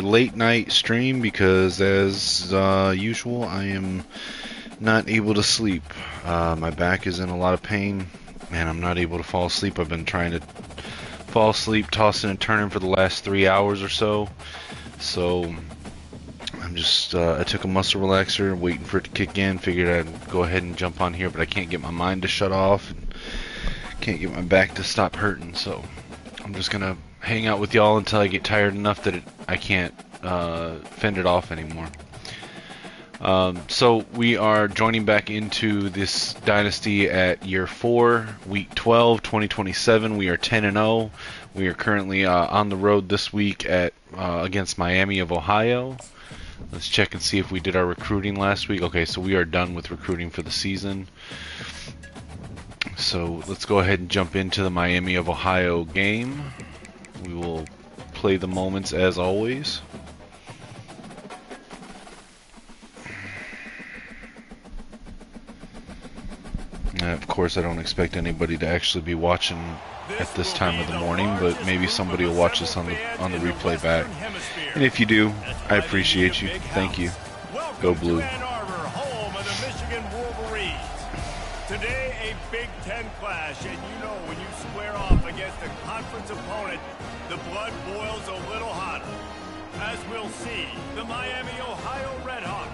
late night stream because, as usual, I am not able to sleep. My back is in a lot of pain, and I'm not able to fall asleep. I've been trying to fall asleep, tossing and turning for the last 3 hours or so. So I'm just, I took a muscle relaxer, waiting for it to kick in. Figured I'd go ahead and jump on here, but I can't get my mind to shut off, and can't get my back to stop hurting. So I'm just gonna hang out with y'all until I get tired enough that I can't fend it off anymore. So we are joining back into this Dynasty at year 4, week 12, 2027. We are 10-0. We are currently on the road this week at against Miami of Ohio. Let's check and see if we did our recruiting last week. Okay, so we are done with recruiting for the season. So let's go ahead and jump into the Miami of Ohio game. We will play the moments as always. Of course, I don't expect anybody to actually be watching at this time of the morning, but maybe somebody will watch this on the replay back. And if you do, I appreciate you. Thank you. Go Blue. Home of the Michigan Wolverines. Today, a Big Ten clash, and you know when you square off against a conference opponent, the blood boils a little hotter. As we'll see, the Miami, Ohio Redhawks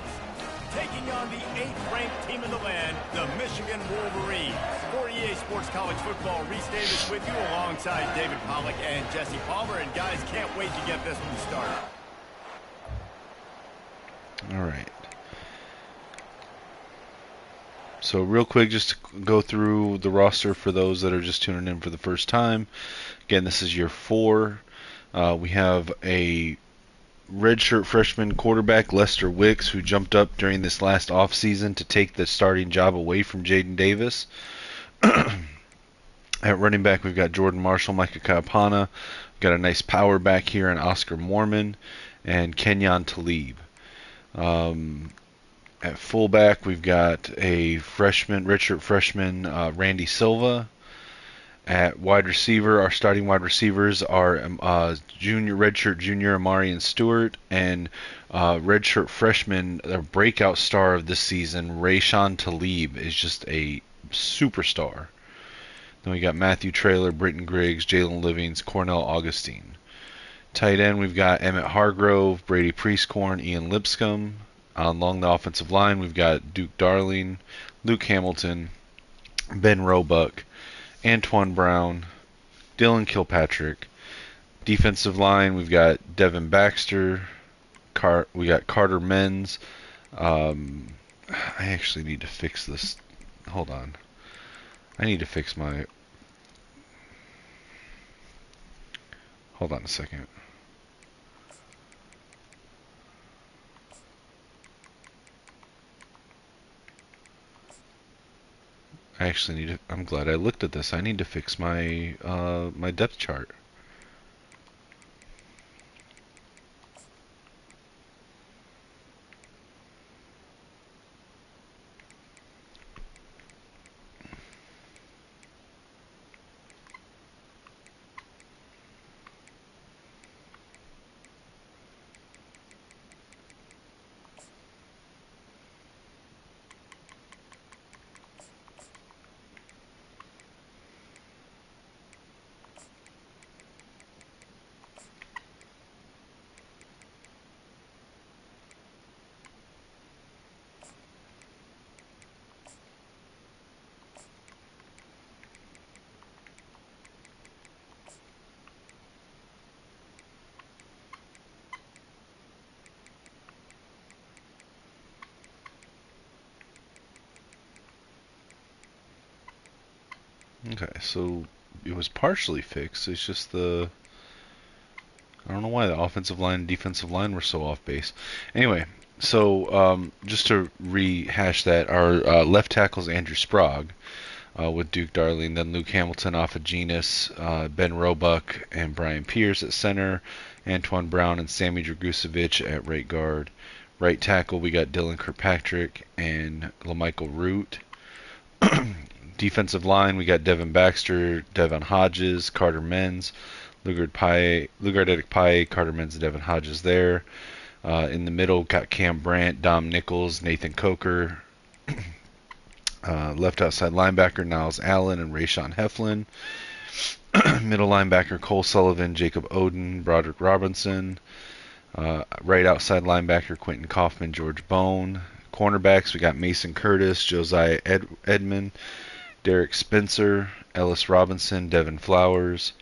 taking on the 8th-ranked team in the land, the Michigan Wolverines. For EA Sports College Football, Reese Davis with you alongside David Pollack and Jesse Palmer. And guys, can't wait to get this one started. All right. So real quick, just to go through the roster for those that are just tuning in for the first time. Again, this is year 4. We have a redshirt freshman quarterback, Lester Wicks, who jumped up during this last offseason to take the starting job away from Jaden Davis. At running back, we've got Jordan Marshall, Micah Kaapana. We've got a nice power back here in Oscar Mormon and Kenyon Talib. At fullback, we've got a redshirt freshman, Randy Silva. At wide receiver, our starting wide receivers are redshirt junior Amarian Stewart and redshirt freshman, the breakout star of this season, Rayshawn Talib, is just a superstar. Then we got Matthew Traylor, Britton Griggs, Jalen Livings, Cornell Augustine. Tight end, we've got Emmett Hargrove, Brady Priestcorn, Ian Lipscomb. Along the offensive line, we've got Duke Darling, Luke Hamilton, Ben Roebuck, Antoine Brown, Dylan Kilpatrick. Defensive line, we've got Devin Baxter. We got Carter Menz. I actually need to fix this. Hold on. I need to fix my... Hold on a second. I actually need to... I'm glad I looked at this. I need to fix my my depth chart. Okay, so it was partially fixed. It's just I don't know why the offensive line and defensive line were so off base. Anyway, so just to rehash that, our left tackle is Andrew Sprague with Duke Darling, then Luke Hamilton off of Genus, Ben Roebuck and Brian Pierce at center, Antoine Brown and Sammy Dragusevic at right guard. Right tackle, we got Dylan Kirkpatrick and LaMichael Root. Defensive line, we got Devin Baxter, Devon Hodges, Carter Menz, Lugarditic Pie, Carter Menz, Devin Hodges there. In the middle, got Cam Brandt, Dom Nichols, Nathan Coker. Left outside linebacker, Niles Allen and Rayshawn Heflin. Middle linebacker, Cole Sullivan, Jacob Oden, Broderick Robinson. Right outside linebacker, Quentin Kaufman, George Bone. Cornerbacks, we got Mason Curtis, Josiah Edmond, Derek Spencer, Ellis Robinson, Devin Flowers.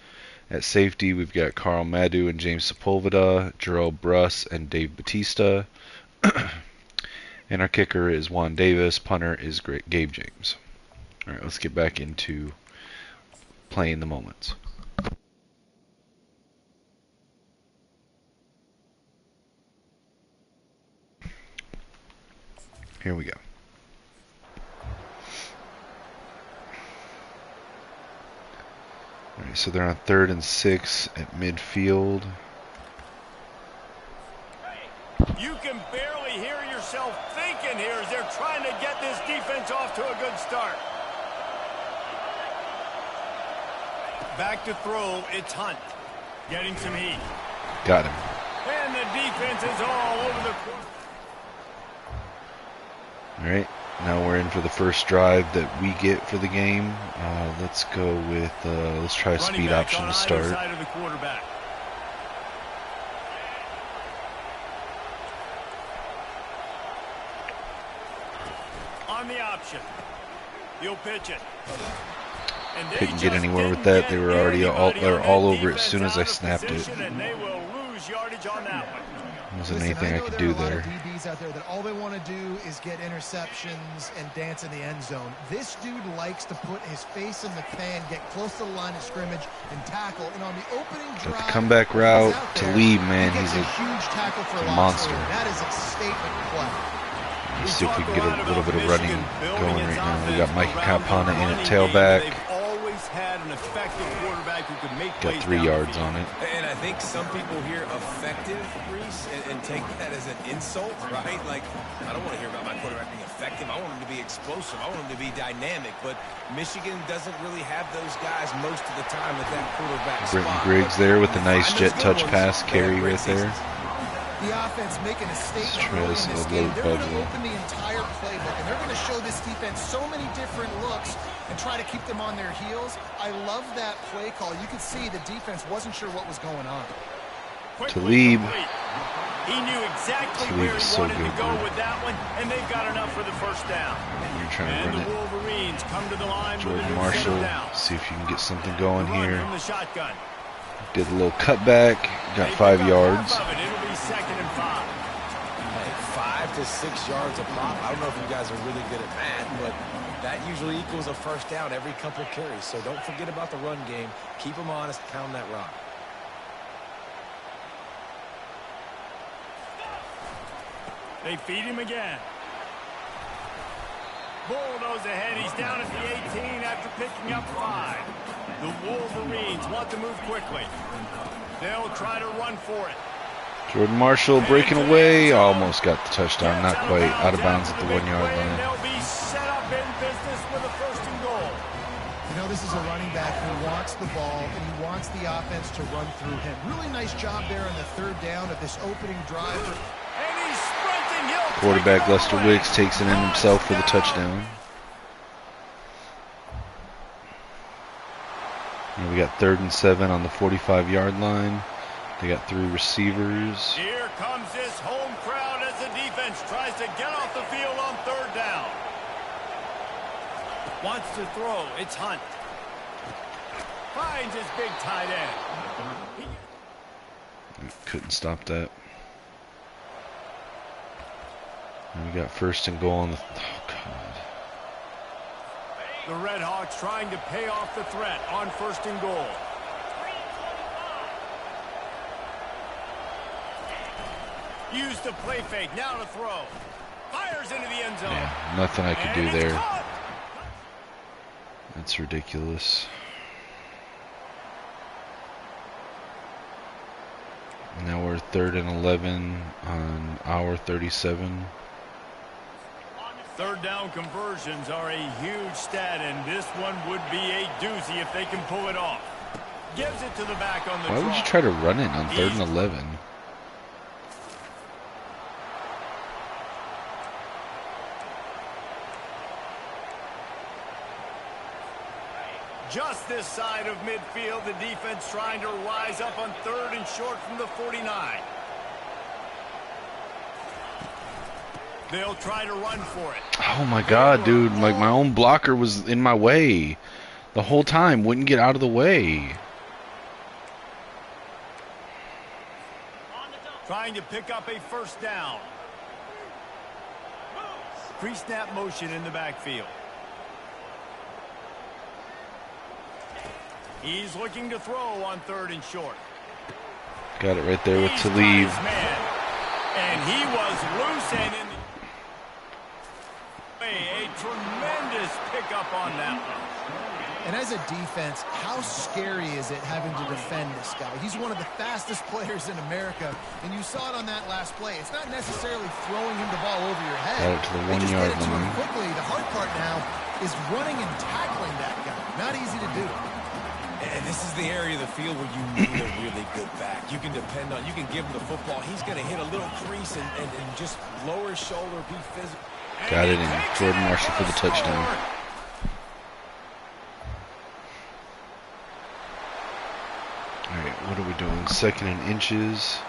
At safety, we've got Carl Madu and James Sepulveda, Jarrell Bruss and Dave Batista. And our kicker is Juan Davis. Punter is Gabe James. All right, let's get back into playing the moments. Here we go. All right, so they're on 3rd and 6 at midfield. You can barely hear yourself thinking here as they're trying to get this defense off to a good start. Back to throw, it's Hunt. Getting some heat. Got him. And the defense is all over the court. All right, now we're in for the first drive that we get for the game. Let's go with, let's try a speed option to start. Side of the quarterback. On the option. You'll pitch it. Couldn't get anywhere with that. They were already all over it as soon as I snapped it. And they will lose yardage on that one. Wasn't anything I could do there. DBs out there that all they want to do is get interceptions and dance in the end zone. This dude likes to put his face in the fan, get close to the line of scrimmage, and tackle. And on the opening drive, the comeback route to lead, man, he's a huge tackle for a monster. That is a statement play. Let's see if we can get a little bit of running going right now. We got Mike Capana in at tailback. Had an effective quarterback who could make got 3 yards on it. And I think some people hear effective, Reese, and take that as an insult, right? Like, I don't want to hear about my quarterback being effective. I want him to be explosive. I want him to be dynamic. But Michigan doesn't really have those guys most of the time at that quarterback spot. Britton Griggs there with a nice jet touch pass carry right there. The offense making a statement early in this game. They're going to open the entire playbook, and they're going to show this defense so many different looks and try to keep them on their heels. I love that play call. You could see the defense wasn't sure what was going on. Talib. He knew exactly where he wanted to go with that one, and they've got enough for the first down. You're trying to run the Wolverines come to the line. Jordan Marshall, see if you can get something going here. From the shotgun. Did a little cutback, got 5 yards. It'll be 2nd and 5. Hey, 5 to 6 yards a pop. I don't know if you guys are really good at that, but that usually equals a first down every couple carries. So don't forget about the run game. Keep them honest, pound that rock. They feed him again. Bulldoze ahead. He's down at the 18 after picking up 5. The Wolverines want to move quickly. They'll try to run for it. Jordan Marshall breaking away. Almost got the touchdown. Not quite. Out of bounds at the 1 yard line. They'll be set up in business with a 1st and goal. You know, this is a running back who wants the ball, and he wants the offense to run through him. Really nice job there on the 3rd down of this opening drive. And he's sprinting. Quarterback Lester Wicks takes it in himself for the touchdown. And we got 3rd and 7 on the 45-yard line. They got 3 receivers. Here comes this home crowd as the defense tries to get off the field on 3rd down. Wants to throw. It's Hunt. Finds his big tight end. Couldn't stop that. And we got 1st and goal on the... Oh, God. The Red Hawks trying to pay off the threat on 1st and goal. Use the play fake. Now to throw. Fires into the end zone. Yeah, nothing I could do there. That's ridiculous. Now we're 3rd and 11 on our 37. 3rd down conversions are a huge stat, and this one would be a doozy if they can pull it off. Gives it to the back on the Why would you try to run it on 3rd and 11? Just this side of midfield, the defense trying to rise up on 3rd and short from the 49. They'll try to run for it. Oh my god, dude. Like, my own blocker was in my way the whole time. Wouldn't get out of the way. Trying to pick up a first down. Pre-snap motion in the backfield. He's looking to throw on 3rd and short. Got it right there with to leave. And he was loose and in a tremendous pickup on that one. And as a defense, how scary is it having to defend this guy? He's one of the fastest players in America, and you saw it on that last play. It's not necessarily throwing him the ball over your head. Got it to the 1 yard line. Quickly, the hard part now is running and tackling that guy. Not easy to do. And this is the area of the field where you need a really good back. You can depend on, you can give him the football. He's going to hit a little crease and just lower his shoulder, be physical. Got it in. Jordan Marshall for the touchdown. Alright, what are we doing? 2nd and inches.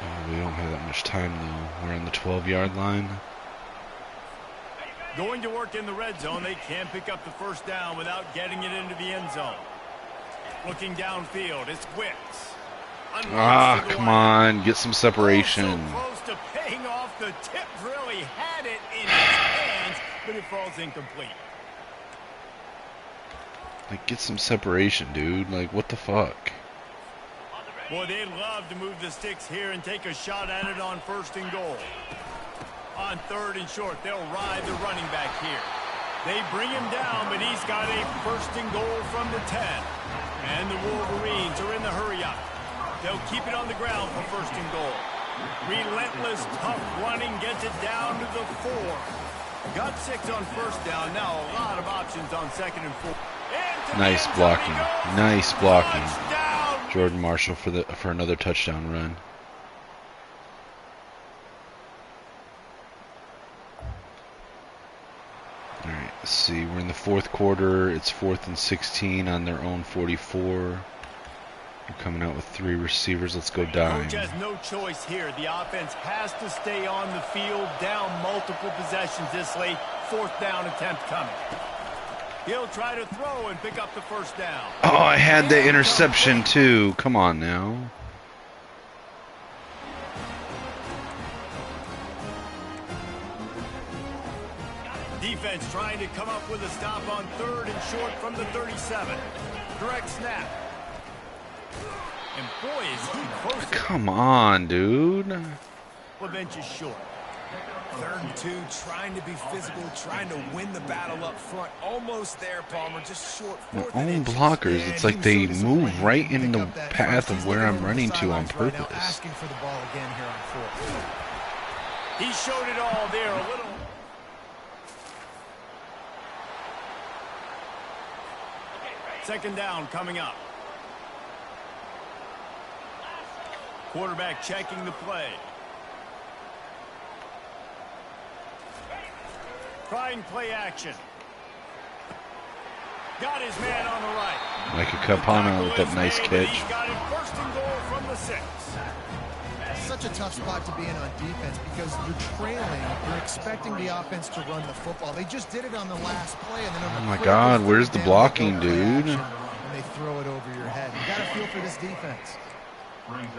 Oh, we don't have that much time though. We're on the 12-yard line. Going to work in the red zone. They can't pick up the first down without getting it into the end zone. Looking downfield, it's Wicks. Ah, come on. Get some separation. So close to paying off. The tip really had it in his hands, but it falls incomplete. Like, get some separation, dude. Like, what the fuck? Boy, they'd love to move the sticks here and take a shot at it on 1st and goal. On 3rd and short, they'll ride the running back here. They bring him down, but he's got a 1st and goal from the 10. And the Wolverines are in the hurry-up. They'll keep it on the ground for 1st and goal. Relentless, tough running gets it down to the 4. Got 6 on 1st down. Now a lot of options on 2nd and 4. Nice blocking. Nice blocking. Jordan Marshall for another touchdown run. Alright, let's see. We're in the 4th quarter. It's 4th and 16 on their own 44. We're coming out with 3 receivers. Let's go dime. Coach has no choice here. The offense has to stay on the field, down multiple possessions this late. 4th down attempt coming. He'll try to throw and pick up the first down. Oh, I had the interception too. Come on now. Defense trying to come up with a stop on 3rd and short from the 37. Direct snap. And boy, is he close. Come on, dude. Bench is short. 3rd and 2, trying to be physical, trying to win the battle up front. Almost there, Palmer, just short. My own blockers, it's like they move right in the path of where I'm running to on purpose. Asking for the ball again here on 4th. He showed it all there a little. Second down coming up. Quarterback checking the play. Trying play action. Got his man on the right. Like a Capano with that nice catch. He's got it 1st and goal from the 6. Such a tough spot to be in on defense because you're trailing. You're expecting the offense to run the football. They just did it on the last play. And then oh my God, where's the blocking, dude? And they throw it over your head. You got to feel for this defense.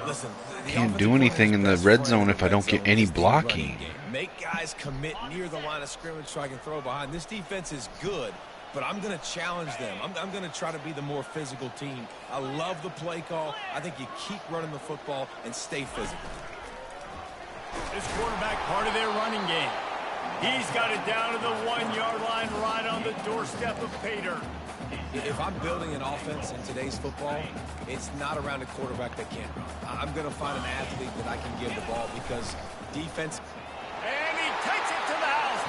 Listen, can't do anything in the red zone if I don't get any blocking. Make guys commit near the line of scrimmage so I can throw behind. This defense is good, but I'm going to challenge them. I'm going to try to be the more physical team. I love the play call. I think you keep running the football and stay physical. This quarterback part of their running game. He's got it down to the 1 yard line right on the doorstep of Pater. If I'm building an offense in today's football, it's not around a quarterback that can't run. I'm going to find an athlete that I can give the ball because defense. And he takes it to the house.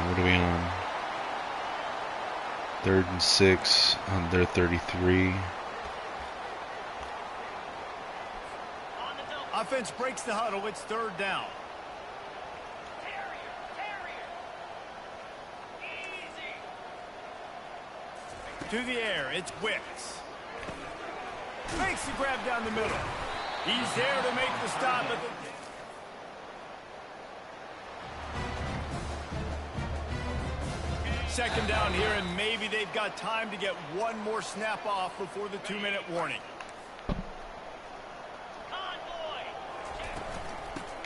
What are we on? 3rd and 6 on their 33. Offense breaks the huddle. It's 3rd down. To the air, it's Wicks. Makes the grab down the middle. He's there to make the stop. At the 2nd down here, and maybe they've got time to get one more snap off before the 2-minute warning.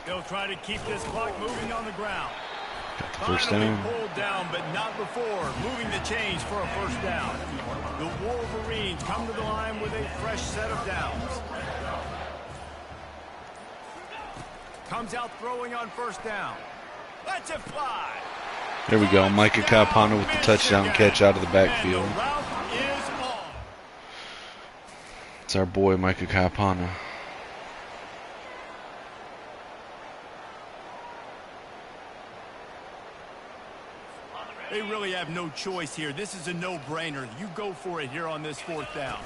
They'll try to keep this clock moving on the ground. First down. Pulled down, but not before moving the chains for a 1st down. The Wolverines come to the line with a fresh set of downs. Comes out throwing on 1st down. Lets it fly. There we go. Micah Kapana with the touchdown catch out of the backfield. And the route is on. It's our boy Micah Kapana. They really have no choice here. This is a no-brainer. You go for it here on this 4th down.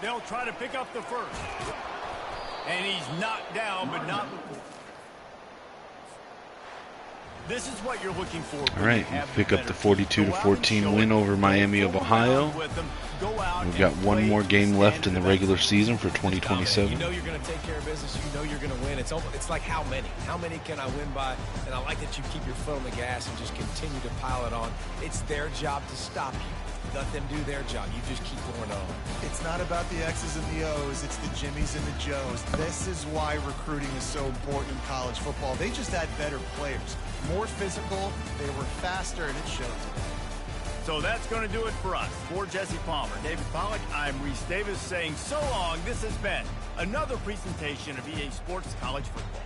They'll try to pick up the 1st. And he's knocked down, but not before. This is what you're looking for. All right, we pick up the 42-14 win over Miami of Ohio. We've got one more game left in the regular season for 2027. You know you're going to take care of business. You know you're going to win. It's like how many? How many can I win by? And I like that you keep your foot on the gas and just continue to pile it on. It's their job to stop you. Let them do their job. You just keep going on. It's not about the X's and the O's. It's the Jimmies and the Joes. This is why recruiting is so important in college football. They just had better players, more physical, they were faster, and it shows. So that's going to do it for us. For Jesse Palmer, David Pollack, I'm Reese Davis saying so long. This has been another presentation of EA Sports College Football.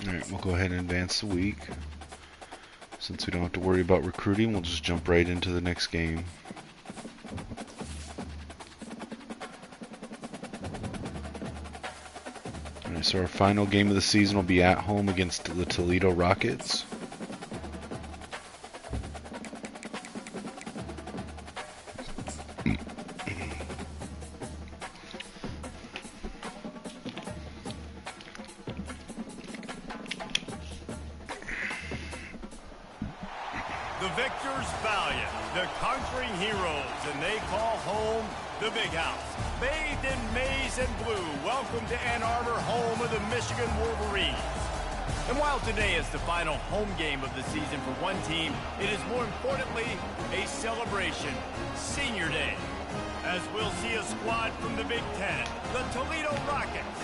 Alright, we'll go ahead and advance the week. Since we don't have to worry about recruiting, we'll just jump right into the next game. Alright, so our final game of the season will be at home against the Toledo Rockets. The victors valiant, the conquering heroes, and they call home the Big House. Bathed in maize and blue, welcome to Ann Arbor, home of the Michigan Wolverines. And while today is the final home game of the season for one team, it is more importantly a celebration, Senior Day, as we'll see a squad from the Big Ten, the Toledo Rockets,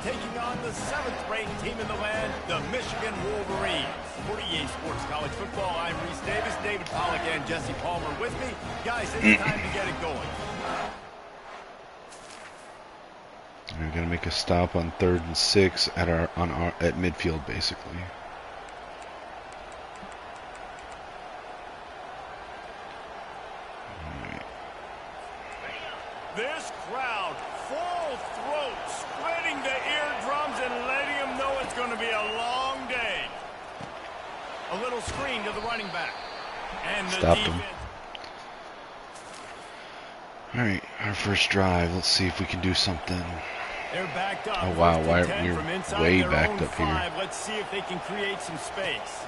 taking on the 7th-ranked team in the land, the Michigan Wolverines. For EA Sports College Football, I'm Reese Davis, David Pollack, and Jesse Palmer with me. Guys, it's time to get it going. We're gonna make a stop on 3rd and 6 at midfield, basically. This crowd, full throat, splitting the eardrums and letting them know it's going to be a long day. A little screen to the running back. And the Stopped him. defense. Alright, our first drive. Let's see if we can do something. They're backed up. Oh, wow, First and 10 we're from inside way their backed own up here. 5. Let's see if they can create some space.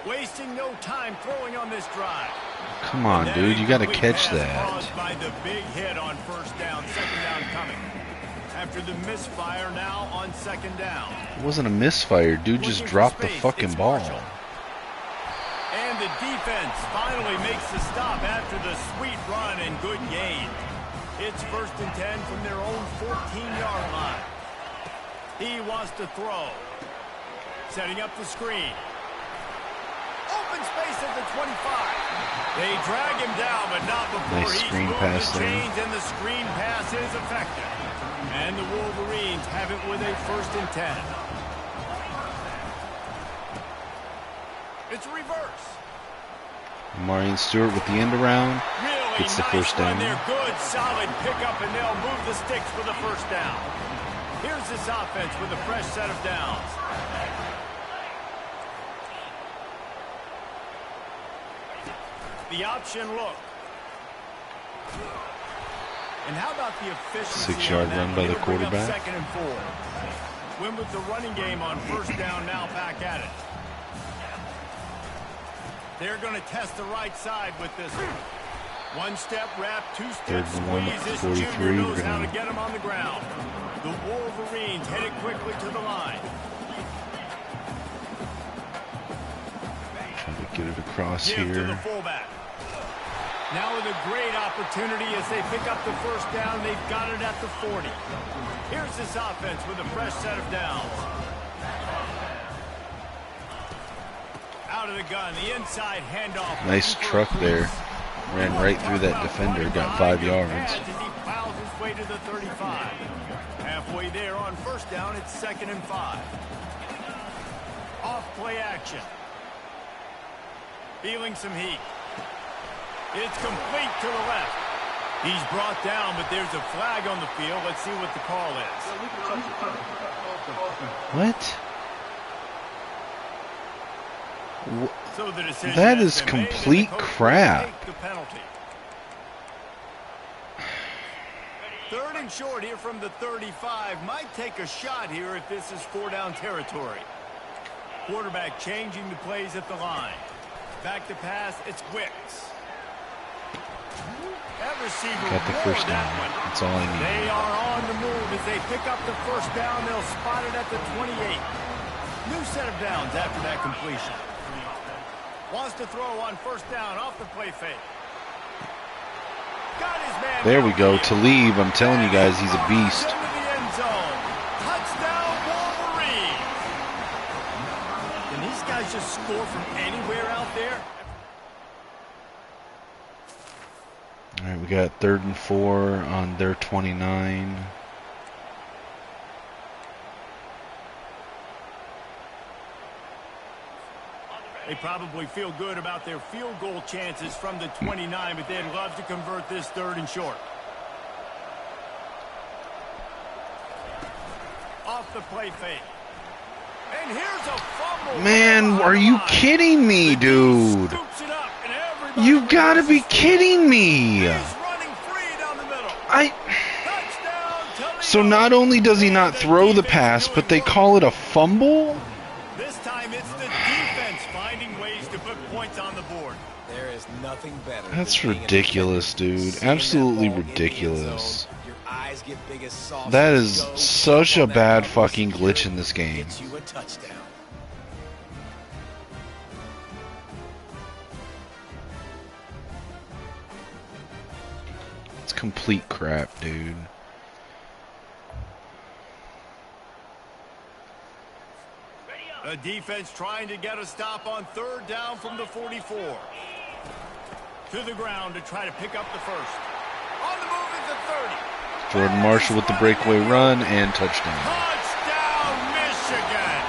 Wasting no time throwing on this drive. Come on, dude, you gotta catch that. Caused by the big hit on 1st down, 2nd down coming. After the misfire now on 2nd down. It wasn't a misfire, dude. Just Looking for dropped the space, fucking it's ball. Marshall. And the defense finally makes the stop after the sweet run and good gain. It's 1st and 10 from their own 14-yard line. He wants to throw. Setting up the screen. Open space at the 25. They drag him down, but not before Nice he's screen moved pass the there. chains, and the screen pass is effective. And the Wolverines have it with a 1st and 10. It's reverse. Marion Stewart with the end around. Really Gets the nice first down. They're good, solid pickup, and they'll move the sticks for the 1st down. Here's this offense with a fresh set of downs. The option look. And how about the efficiency? 6-yard run by the quarterback. 2nd and 4. Win with the running game on 1st down, now back at it. They're going to test the right side with this one. 1-step wrap, 2-step squeeze. This junior knows how to get him on the ground. The Wolverines headed quickly to the line. Trying to get it across Give here. to the fullback. Now with a great opportunity as they pick up the 1st down. They've got it at the 40. Here's this offense with a fresh set of downs. Out of the gun, the inside handoff. Nice truck there. Ran right through that defender. Got 5 yards. As he plows his way to the 35. Halfway there on 1st down, it's 2nd and 5. Off play action. Feeling some heat. It's complete to the left. He's brought down, but there's a flag on the field. Let's see what the call is. What? So the decision That has is been made, complete and the coach will crap. take the penalty. 3rd and short here from the 35. Might take a shot here if this is 4-down territory. Quarterback changing the plays at the line. Back to pass, it's Wicks. That receiver Got the roared 1st that down. one. That's all I need. They are on the move as they pick up the 1st down. They'll spot it at the 28. New set of downs after that completion. Wants to throw on 1st down off the play fake. Got his man. There we go. downfield. Talib, I'm telling you guys, he's a beast. Into the end zone. Touchdown, Wolverines. Can these guys just score from anywhere out there? All right, we got 3rd and 4 on their 29. They probably feel good about their field goal chances from the 29, but they'd love to convert this 3rd and short. Off the play fake. And here's a fumble. Man, are you kidding me, dude? Scoops it up, and everybody You gotta be reverses. kidding me. He's running free down the middle. Touchdown, Toledo. So not only does he not throw the pass, but they call it a fumble? This time it's the defense finding ways to put points on the board. There is nothing better. That's than being an ridiculous, defender, dude. seeing that Absolutely ball in the end ridiculous. zone, your eyes get big as saucers. That is Go such on a that bad bubble, fucking secure glitch it, in this game. gets you a touchdown. It's complete crap, dude. The defense trying to get a stop on 3rd down from the 44. To the ground to try to pick up the 1st. On the move is the 30. Jordan Marshall with the breakaway run and touchdown. Touchdown, Michigan.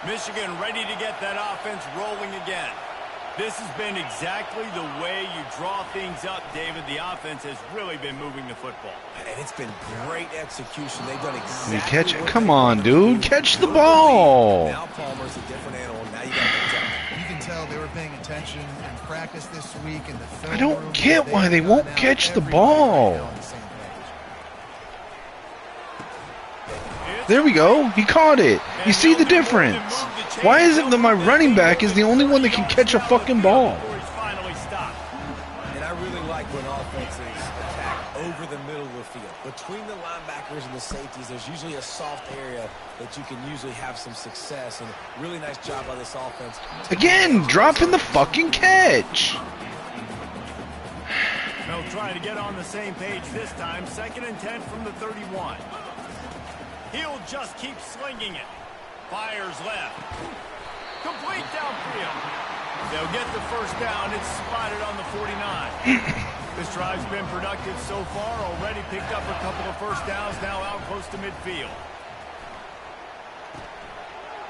Michigan ready to get that offense rolling again. This has been exactly the way you draw things up, David. The offense has really been moving the football. And it's been great execution. They've done exactly You catch it? what Come they on, wanted to dude. do. Catch the Good ball. lead. Now Palmer's a different animal. Now you got to protect him. You can tell they were paying attention in practice this week in the film I don't room. get why they won't got catch the everybody ball. right now on the same page. There we go. He caught it. You see the difference? Why is it that my running back is the only one that can catch a fucking ball? And I really like when offenses attack over the middle of the field. Between the linebackers and the safeties, there's usually a soft area that you can usually have some success. And really nice job by this offense. Again, dropping the fucking catch. They'll try to get on the same page this time. 2nd and 10 from the 31. He'll just keep slinging it. Fires left. Complete downfield. They'll get the first down. It's spotted on the 49. This drive's been productive so far. Already picked up a couple of first downs. Now out close to midfield.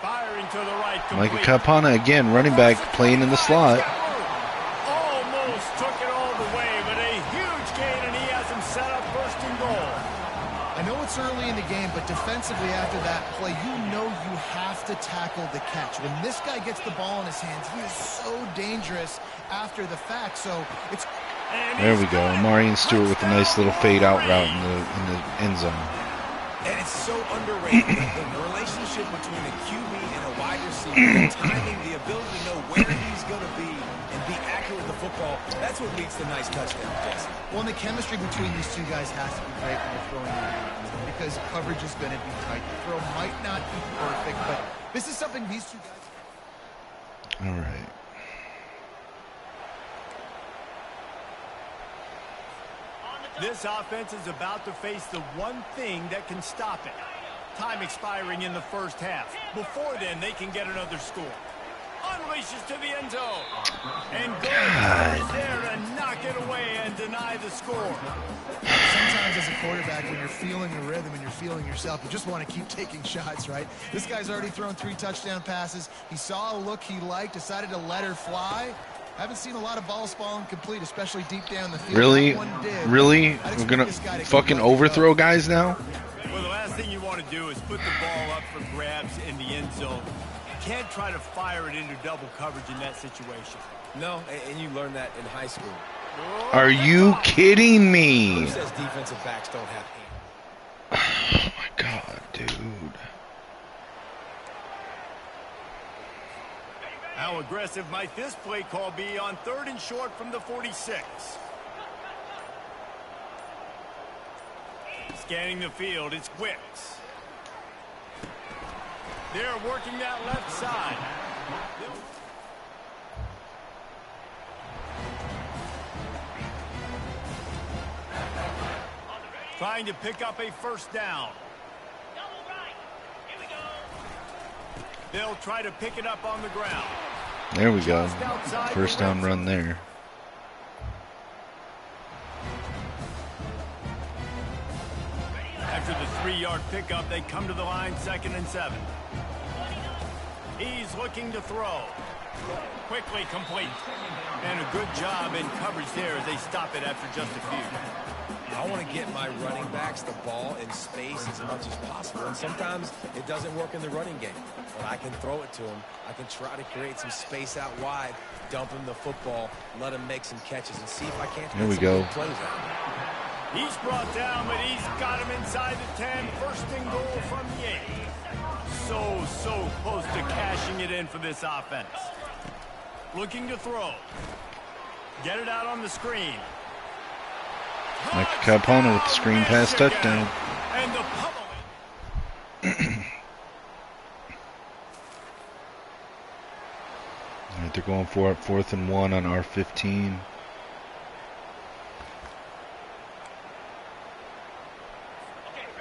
Firing to the right. Micah Kapana again, running back, playing in the slot. Almost took it all the way, but a huge gain, and he has him set up first and goal. I know it's early in the game, but defensively after that play, you know you have to tackle the catch. When this guy gets the ball in his hands, he is so dangerous after the fact. So it's... There we go. Marion Stewart with a nice little fade out route in the end zone. And it's so underrated, the relationship between a QB and a wide receiver, the timing, the ability to know where he's going to be and be accurate with the football, that's what leads to nice touchdowns, Jason. Well, and the chemistry between these two guys has to be great when you're throwing the because coverage is going to be tight. The throw might not be perfect, but this is something these two guys... All right. This offense is about to face the one thing that can stop it. Time expiring in the first half. Before then, they can get another score. Unleashes to the end zone. And goes there to knock it away and deny the score. Sometimes as a quarterback, when you're feeling the rhythm and you're feeling yourself, you just want to keep taking shots, right? This guy's already thrown 3 touchdown passes. He saw a look he liked, decided to let her fly. Haven't seen a lot of balls falling complete, especially deep down the field. Really? Really? We're going to fucking overthrow guys now? Well, the last thing you want to do is put the ball up for grabs in the end zone. You can't try to fire it into double coverage in that situation. No, and you learn that in high school. Are you kidding me? Who says defensive backs don't have hands? Oh, my God, dude. How aggressive might this play call be on 3rd and short from the 46? Scanning the field, it's Wicks. They're working that left side. Trying to pick up a first down. They'll try to pick it up on the ground. There we go. First down run there. After the 3-yard pickup, they come to the line 2nd and 7. He's looking to throw. Quickly complete. And a good job in coverage there as they stop it after just a few. I want to get my running backs the ball in space as much as possible. And sometimes it doesn't work in the running game. But I can throw it to him. I can try to create some space out wide, dump him the football, let him make some catches, and see if I can't Here we go. plays out. He's brought down, but he's got him inside the 10. First and goal from the 8. So close to cashing it in for this offense. Looking to throw. Get it out on the screen. Micah Kapana with the screen pass touchdown. And the pummeling. All right, they're going for it. 4th and 1 on our 15.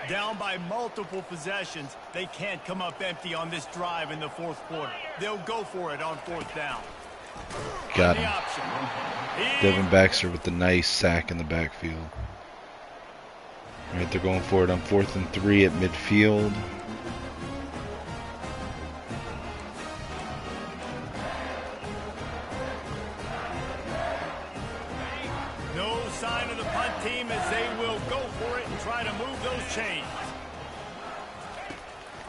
Down by multiple possessions, they can't come up empty on this drive in the 4th quarter. They'll go for it on 4th down. Got him. Devin Baxter with the nice sack in the backfield. All right, they're going for it on 4th and 3 at midfield. No sign of the punt team as they will go for it and try to move those chains.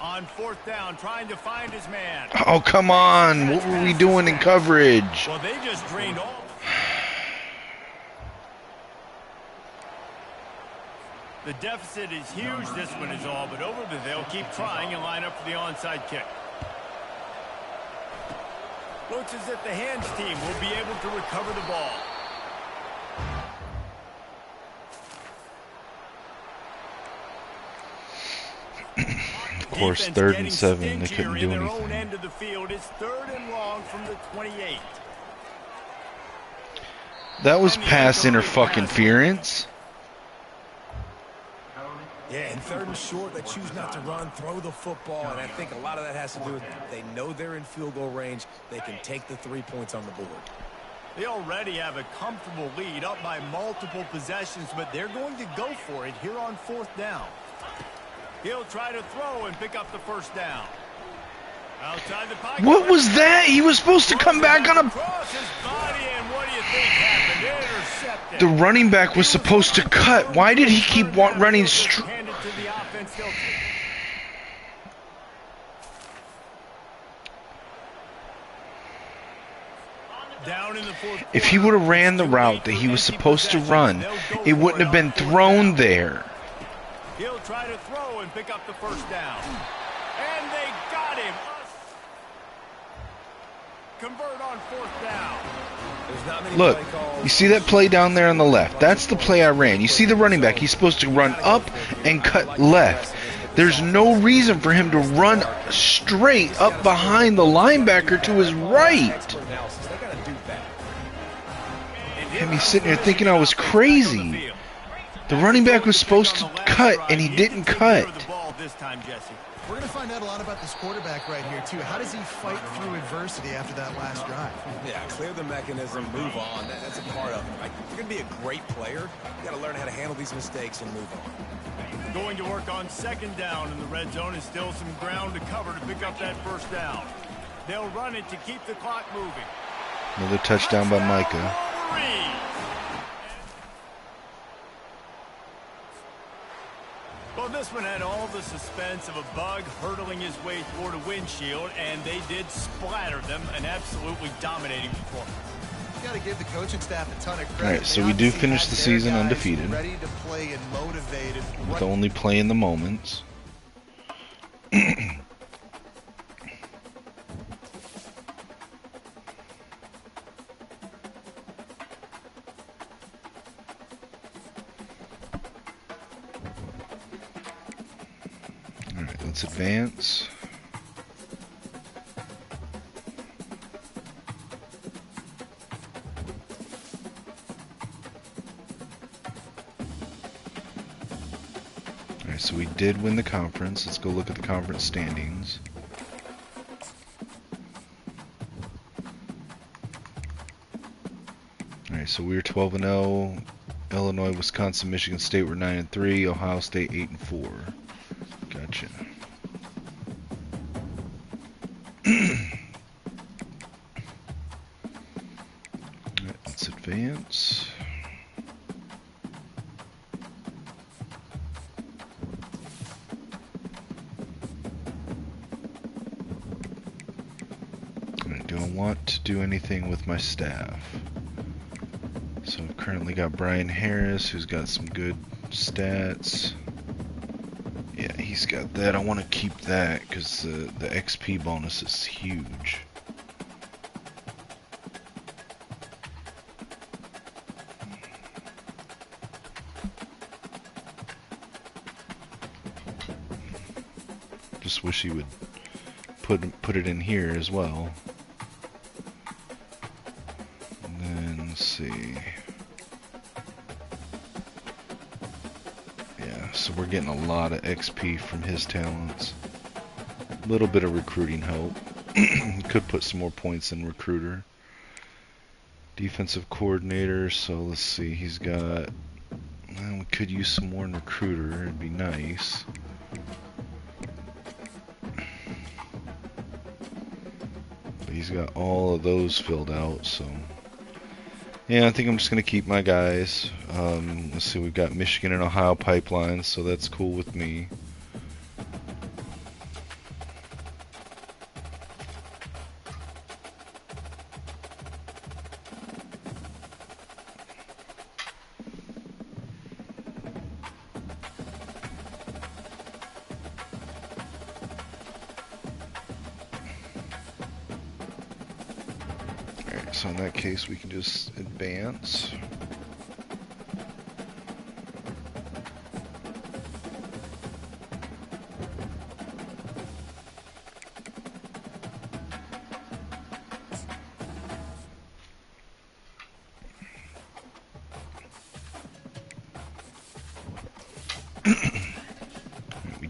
On 4th down, trying to find his man. Oh, come on. What were we doing in coverage? Well, they just drained all. The deficit is huge, this one is all, but over the they'll keep trying and line up for the onside kick. Looks as if the hands team will be able to recover the ball. Of course, 3rd and 7, they couldn't do their own anything. end of the field. It's 3rd and long from the 28. That was pass interference. Yeah, and third and short, they choose not to run, throw the football, and I think a lot of that has to do with they know they're in field goal range. They can take the 3 points on the board. They already have a comfortable lead up by multiple possessions, but they're going to go for it here on 4th down. He'll try to throw and pick up the first down. Outside the pocket. What was that? He was supposed to come back on a... Across his body, and what do you think happened? Intercepted. The running back was supposed to cut. Why did he keep running straight? Handed to the offense. Down in the 4th. If he would have ran the route that he was supposed to run, it wouldn't have been thrown there. He'll try to throw and pick up the first down. And they got him. Convert on 4th down. There's not many Look, play calls. you see that play down there on the left? That's the play I ran. You see the running back? He's supposed to run up and cut left. There's no reason for him to run straight up behind the linebacker to his right. Had me sitting there thinking I was crazy. The running back was supposed to cut, and he didn't cut. We're going to find out a lot about this quarterback right here, too. How does he fight through adversity after that last drive? Yeah, clear the mechanism, move on. That's a part of it. Like, if you're going to be a great player, you got to learn how to handle these mistakes and move on. Going to work on 2nd down in the red zone is still some ground to cover to pick up that first down. They'll run it to keep the clock moving. Another touchdown by Micah. Well, this one had all the suspense of a bug hurtling his way toward a windshield, and they did splatter them, an absolutely dominating performance. You got to give the coaching staff a ton of credit. All right, so we do finish the season undefeated, ready to play and motivated, with only playing the moments. Alright, let's advance. Alright, so we did win the conference. Let's go look at the conference standings. Alright, so we were 12-0. Illinois, Wisconsin, Michigan State were 9-3. Ohio State 8-4. Gotcha. Alright, let's advance. Alright, do I want to do anything with my staff? So I've currently got Brian Harris, who's got some good stats. Yeah, he's got that. I want to keep that because the XP bonus is huge. Just wish he would put it in here as well. And then let's see. So we're getting a lot of XP from his talents. A little bit of recruiting help. Could put some more points in recruiter. Defensive coordinator, so let's see, he's got... Well, we could use some more in recruiter, it'd be nice. But he's got all of those filled out, so... Yeah, I think I'm just going to keep my guys. Let's see, we've got Michigan and Ohio pipelines, so that's cool with me. So in that case, we can just advance.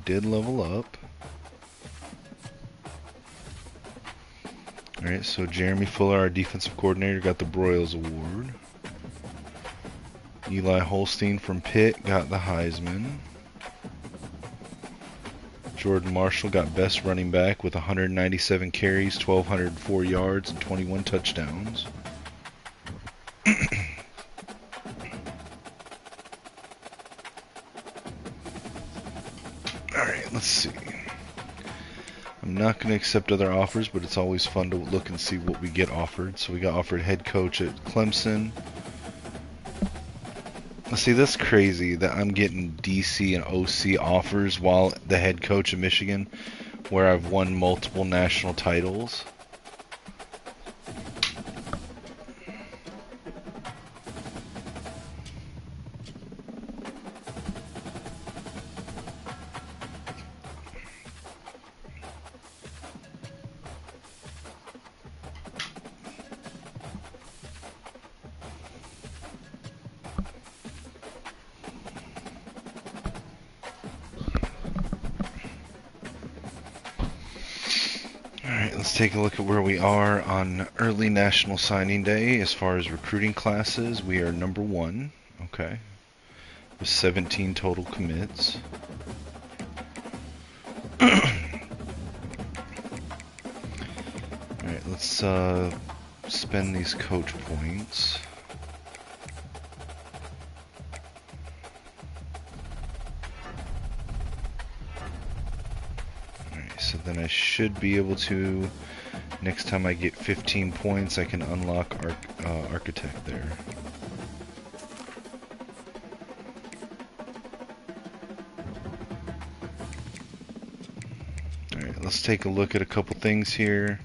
did level up. Alright, so Jeremy Fuller, our defensive coordinator, got the Broyles Award. Eli Holstein from Pitt got the Heisman. Jordan Marshall got best running back with 197 carries, 1,204 yards, and 21 touchdowns. Alright, let's see. I'm not going to accept other offers, but it's always fun to look and see what we get offered. So we got offered head coach at Clemson. See, that's crazy that I'm getting DC and OC offers while the head coach of Michigan, where I've won multiple national titles. Let's take a look at where we are on early National Signing Day as far as recruiting classes. We are number 1, okay, with 17 total commits. Alright, let's spend these coach points. So then I should be able to, next time I get 15 points, I can unlock Architect there. Alright, let's take a look at a couple things here.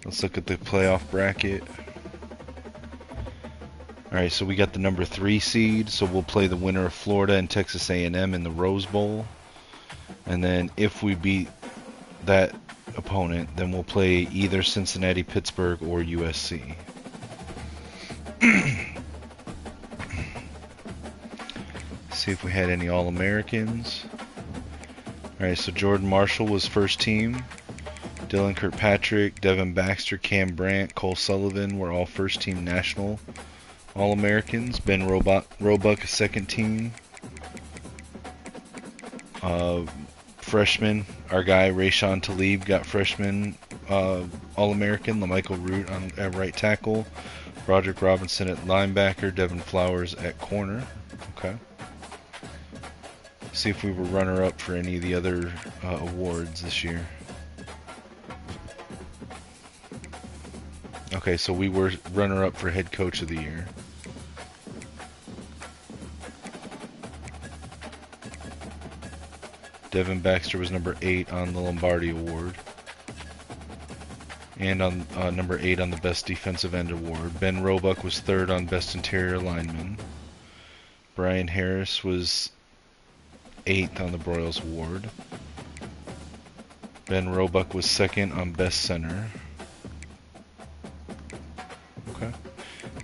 Let's look at the playoff bracket. Alright, so we got the number 3 seed, so we'll play the winner of Florida and Texas A&M in the Rose Bowl. And then if we beat that opponent, then we'll play either Cincinnati, Pittsburgh, or USC. See if we had any All-Americans. Alright, so Jordan Marshall was first team. Dylan Kirkpatrick, Devin Baxter, Cam Brandt, Cole Sullivan were all first team national All-Americans. Ben Roebuck, second team. Freshman, our guy Rayshawn Talib got freshman All-American. LaMichael Root at right tackle. Broderick Robinson at linebacker. Devin Flowers at corner. Okay. See if we were runner-up for any of the other awards this year. Okay, so we were runner-up for head coach of the year. Devin Baxter was number 8 on the Lombardi Award. And on number 8 on the Best Defensive End Award. Ben Roebuck was 3rd on Best Interior Lineman. Brian Harris was 8th on the Broyles Award. Ben Roebuck was 2nd on Best Center. Okay.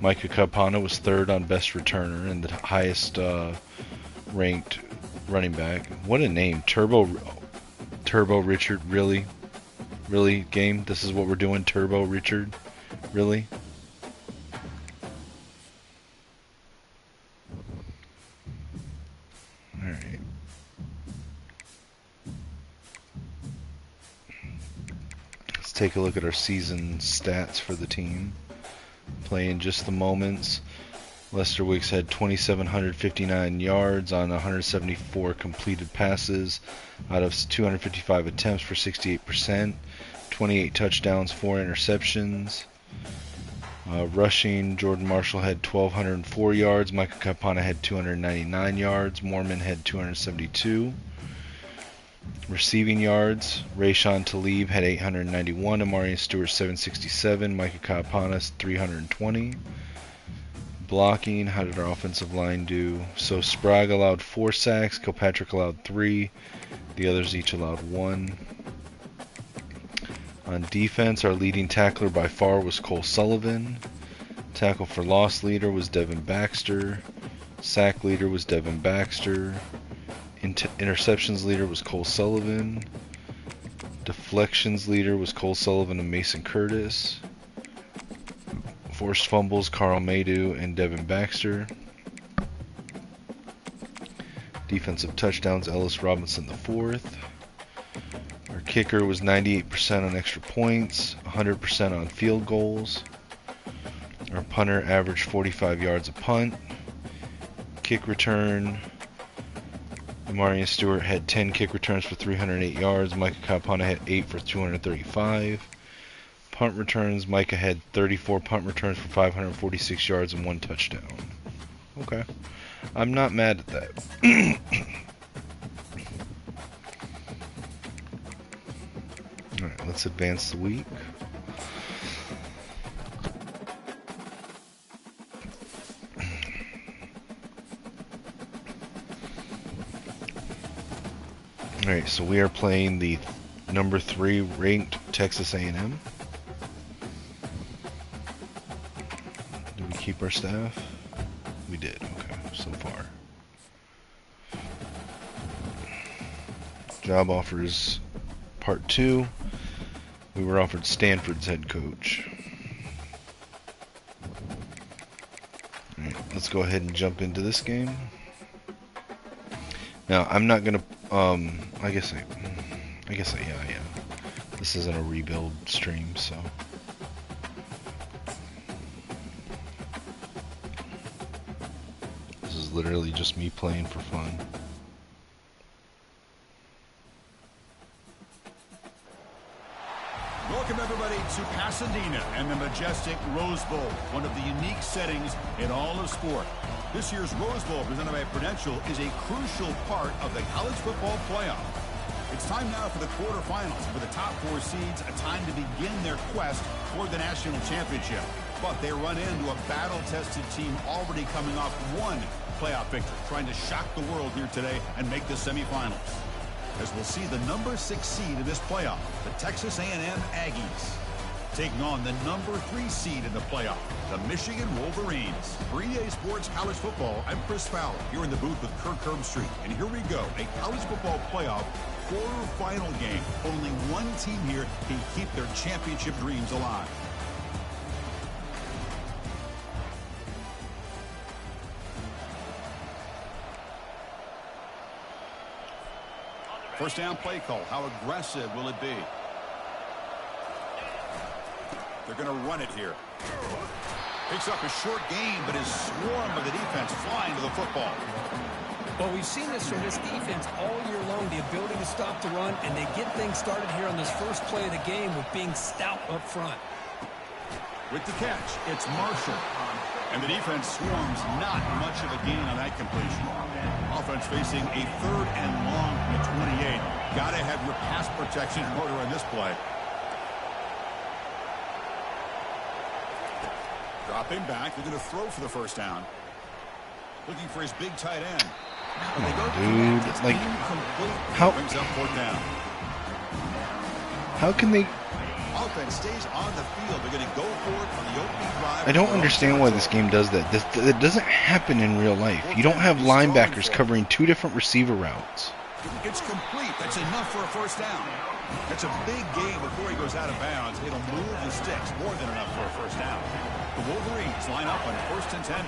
Micah Kapana was 3rd on Best Returner and the highest ranked running back. What a name. Turbo Richard, really? Really, game? This is what we're doing, Turbo Richard? Really? Alright. Let's take a look at our season stats for the team. Playing just the moments. Lester Wicks had 2,759 yards on 174 completed passes out of 255 attempts for 68%, 28 touchdowns, 4 interceptions. Rushing, Jordan Marshall had 1,204 yards, Micah Kapana had 299 yards, Mormon had 272. Receiving yards, Rayshawn Talib had 891, Amarian Stewart 767, Micah Kapana 320. Blocking, how did our offensive line do? So Sprague allowed 4 sacks, Kilpatrick allowed 3, the others each allowed 1. On defense, our leading tackler by far was Cole Sullivan. Tackle for loss leader was Devin Baxter. Sack leader was Devin Baxter. Interceptions leader was Cole Sullivan. Deflections leader was Cole Sullivan and Mason Curtis. Forced fumbles, Carl Maydew and Devin Baxter. Defensive touchdowns, Ellis Robinson IV. Our kicker was 98% on extra points, 100% on field goals. Our punter averaged 45 yards a punt. Kick return, Amarian Stewart had 10 kick returns for 308 yards. Micah Kapana had 8 for 235. Punt returns, Micah had 34 punt returns for 546 yards and 1 touchdown. Okay. I'm not mad at that. Alright, let's advance the week. Alright, so we are playing the number 3 ranked Texas A&M. Did we keep our staff? We did, okay, so far. Job offers part 2. We were offered Stanford's head coach. Alright, let's go ahead and jump into this game. Now, I'm not gonna, I guess I am. This isn't a rebuild stream, so. This is literally just me playing for fun. Welcome everybody to Pasadena and the majestic Rose Bowl, one of the unique settings in all of sport. This year's Rose Bowl, presented by Prudential, is a crucial part of the college football playoff. It's time now for the quarterfinals. For the top 4 seeds, a time to begin their quest toward the national championship. But they run into a battle-tested team already coming off 1 playoff victory, trying to shock the world here today and make the semifinals. As we'll see the number 6 seed in this playoff, the Texas A&M Aggies, taking on the number 3 seed in the playoff, the Michigan Wolverines. For EA Sports College Football, I'm Chris Fowler, here in the booth with Kirk Herbstreit. And here we go, a college football playoff quarterfinal game. Only one team here can keep their championship dreams alive. First down play call. How aggressive will it be? They're going to run it here. Picks up a short gain, but is swarmed by the defense flying to the football. Well, we've seen this from this defense all year long, the ability to stop the run, and they get things started here on this first play of the game with being stout up front. With the catch, it's Marshall. And the defense swarms, not much of a gain on that completion. Offense facing a 3rd and long from the 28. Got to have your pass protection in order on this play. Dropping back, they're going to throw for the first down. Looking for his big tight end. Come on, dude. Like, how? Brings up 4th down. How can they? Offense stays on the field. They're going to go for it on the opening drive. I don't understand why this game does that. That doesn't happen in real life. You don't have linebackers covering 2 different receiver routes. It's complete. That's enough for a first down. That's a big gain before he goes out of bounds. It'll move the sticks. More than enough for a first down. The Wolverines line up on 1st and 10.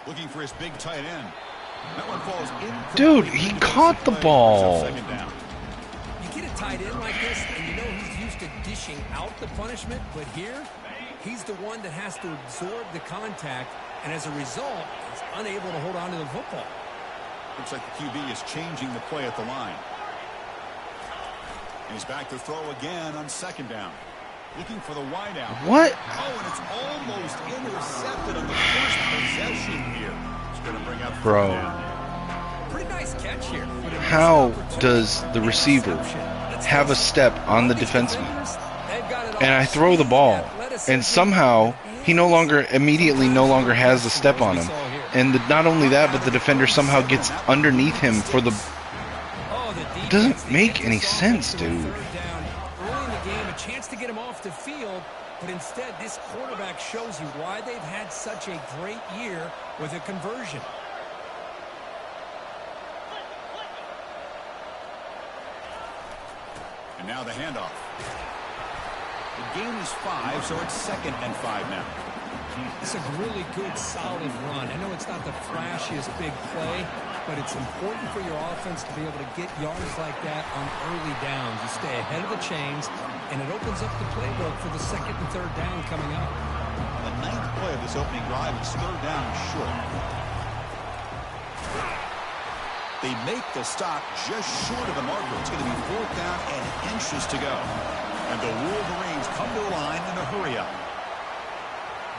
Looking for his big tight end. That one falls in. Dude, he caught the ball. You get a tight end like this, and you know he's used to dishing out the punishment, but here, he's the one that has to absorb the contact, and as a result, he's unable to hold on to the football. Looks like the QB is changing the play at the line. And he's back to throw again on 2nd down. Looking for the wideout. What? Oh, and it's almost intercepted on the first possession here. It's going to bring up. Bro. Pretty nice catch here. How does the receiver have a step on the defenseman? And I throw the ball, and somehow he immediately no longer has a step on him. And not only that, but the defender somehow gets underneath him for the. It doesn't make any sense, dude. Chance to get him off the field, but instead this quarterback shows you why they've had such a great year with a conversion. And now the handoff. The gain is 5, so it's 2nd and 5 now. It's a really good, solid run. I know it's not the flashiest big play, but it's important for your offense to be able to get yards like that on early downs. You stay ahead of the chains, and it opens up the playbook for the 2nd and 3rd down coming up. The 9th play of this opening drive is 3rd down and short. They make the stop just short of the marker. It's going to be 4th down and inches to go. And the Wolverines come to the line in a hurry-up.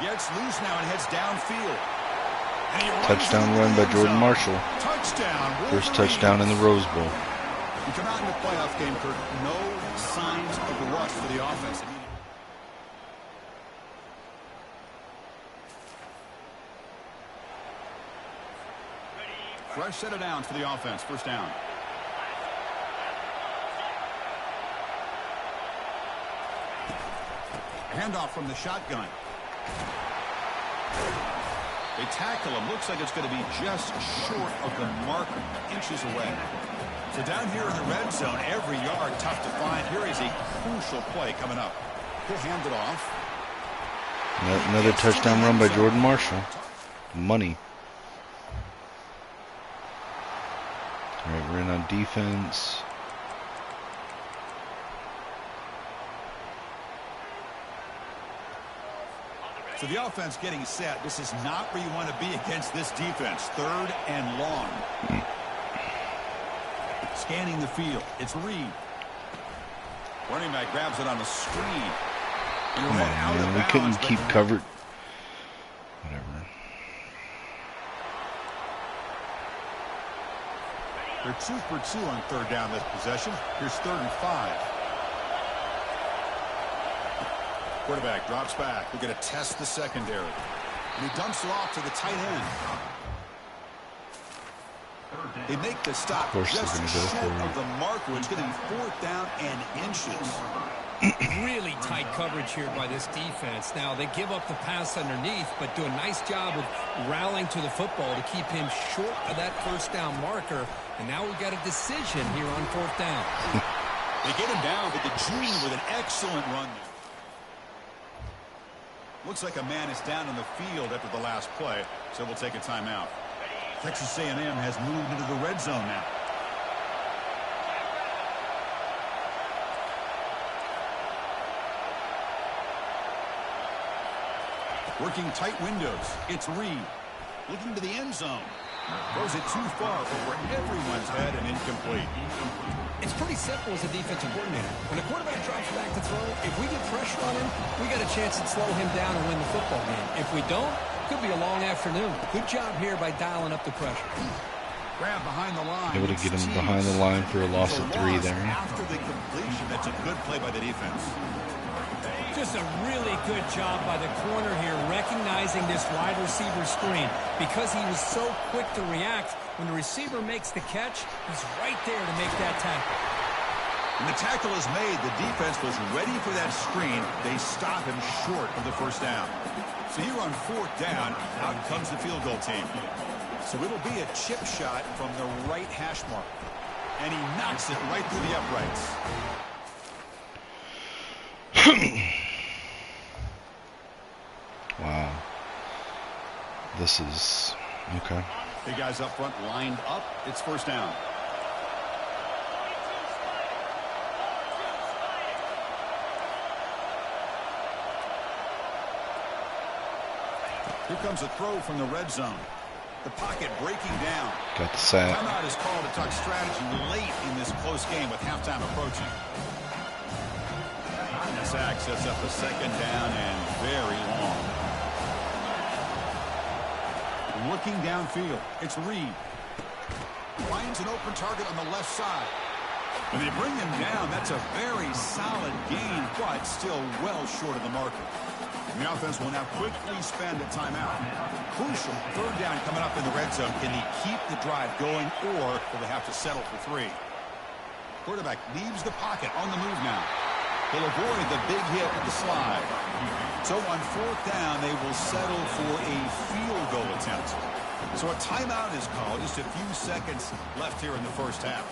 Gets loose now and heads downfield. Touchdown run by Jordan Marshall. Touchdown. First touchdown in the Rose Bowl. You come out in the playoff game, Kurt, no signs of the rush for the offense. Fresh set of downs for the offense. First down. Handoff from the shotgun. They tackle him. Looks like it's going to be just short of the marker, inches away. So down here in the red zone, every yard tough to find. Here is a crucial play coming up. He'll hand it off. Another touchdown run by Jordan Marshall. Money. All right, we're in on defense. So the offense getting set. This is not where you want to be against this defense. 3rd and long. Scanning the field. It's Reed. Running back grabs it on the screen. Come on, man. We couldn't keep covered. Whatever. They're 2 for 2 on 3rd down this possession. Here's 3rd and 5. Quarterback drops back. We're going to test the secondary. And he dumps it off to the tight end. They make the stop just short of the marker. It's going to be 4th down and inches. Really tight coverage here by this defense. Now, they give up the pass underneath, but do a nice job of rallying to the football to keep him short of that 1st down marker. And now we've got a decision here on 4th down. They get him down, but the junior with an excellent run there. Looks like a man is down in the field after the last play, so we'll take a timeout. Texas A&M has moved into the red zone now. Working tight windows. It's Reed. Looking to the end zone. Throws it too far over everyone's head and incomplete. It's pretty simple as a defensive coordinator. When the quarterback drops back to throw, if we get pressure on him, we got a chance to slow him down and win the football game. If we don't, could be a long afternoon. Good job here by dialing up the pressure. Grab behind the line. Able to get him behind the line for a loss of 3 there. After the completion, that's a good play by the defense. Just a really good job by the corner here, recognizing this wide receiver screen. Because he was so quick to react, when the receiver makes the catch, he's right there to make that tackle. When the tackle is made, the defense was ready for that screen. They stop him short of the 1st down. So here on 4th down, out comes the field goal team. So it'll be a chip shot from the right hash mark. And he knocks it right through the uprights. Wow. This is okay. Big guys up front lined up. It's 1st down. Here comes a throw from the red zone. The pocket breaking down. Got the sack. Timeout is called to talk strategy late in this close game with halftime approaching. The sack sets up a 2nd down and very long. Looking downfield, it's Reed. Finds an open target on the left side. When they bring him down, that's a very solid gain, but still well short of the marker. And the offense will now quickly spend a timeout. Crucial 3rd down coming up in the red zone. Can he keep the drive going, or will they have to settle for 3? Quarterback leaves the pocket on the move now. He'll avoid the big hit with the slide. So on 4th down, they will settle for a field goal attempt. So So a timeout is called. Just a few seconds left here in the first half.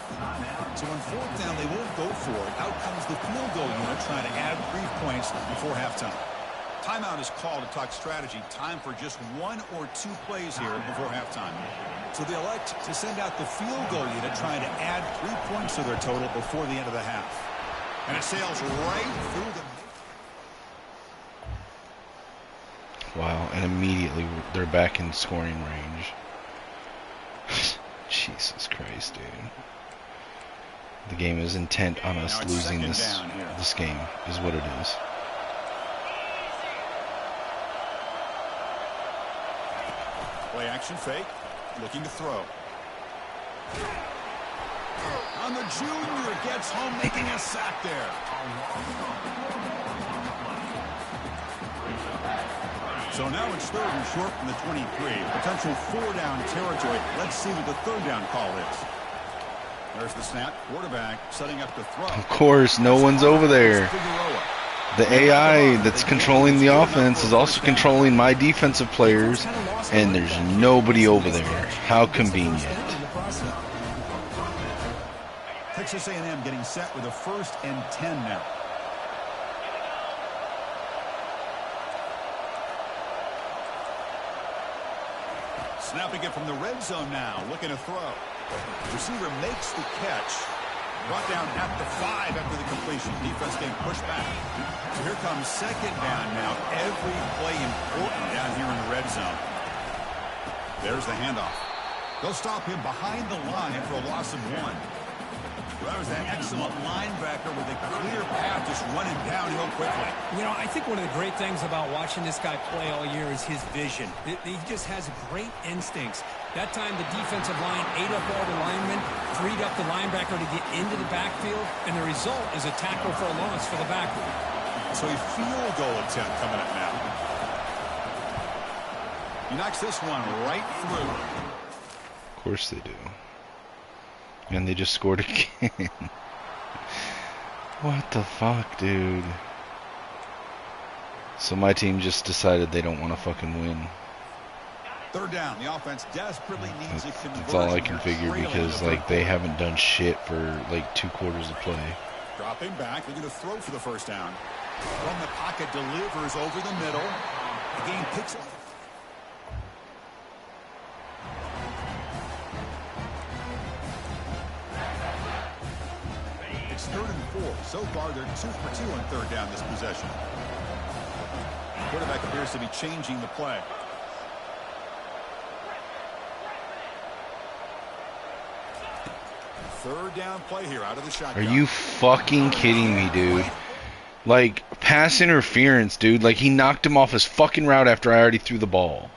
So on fourth down, they won't go for it. Out comes the field goal unit trying to add 3 points before halftime. Timeout is called to talk strategy. Time for just 1 or 2 plays here before halftime. So they elect to send out the field goal unit trying to add 3 points to their total before the end of the half. And it sails right through the... Wow, and immediately they're back in scoring range. Jesus Christ, dude. The game is intent on us losing this game, is what it is. Play action fake, looking to throw. On the junior, gets home, making a sack there. So now it's 3rd and short from the 23. Potential 4-down territory. Let's see what the 3rd down call is. There's the snap. Quarterback setting up to throw. Of course, no one's over there. The AI that's controlling the offense is also controlling my defensive players, and there's nobody over there. How convenient. Texas A&M getting set with a 1st and 10 now. Snapping it from the red zone now, looking to throw. Receiver makes the catch. Brought down at the 5 after the completion. Defense getting pushed back. So here comes 2nd down now. Every play important down here in the red zone. There's the handoff. They'll stop him behind the line for a loss of 1. That was an excellent linebacker with a clear path, just running downhill quickly. You know, I think one of the great things about watching this guy play all year is his vision. He just has great instincts. That time, the defensive line ate up all the linemen, freed up the linebacker to get into the backfield, and the result is a tackle for a loss for the backer. So a field goal attempt coming up now. He knocks this one right through. Of course they do. And they just scored again. What the fuck, dude? So my team just decided they don't want to fucking win. 3rd down. The offense desperately needs a conversion. That's all I can figure because like they haven't done shit for like 2 quarters of play. Dropping back. They're going to throw for the 1st down. From the pocket, delivers over the middle. The game picks up. It's 3rd and 4. So far, they're 2 for 2 on 3rd down this possession. Quarterback appears to be changing the play. Third down play here out of the shotgun. Are you fucking kidding me, dude? Like, pass interference, dude. Like, he knocked him off his fucking route after I already threw the ball.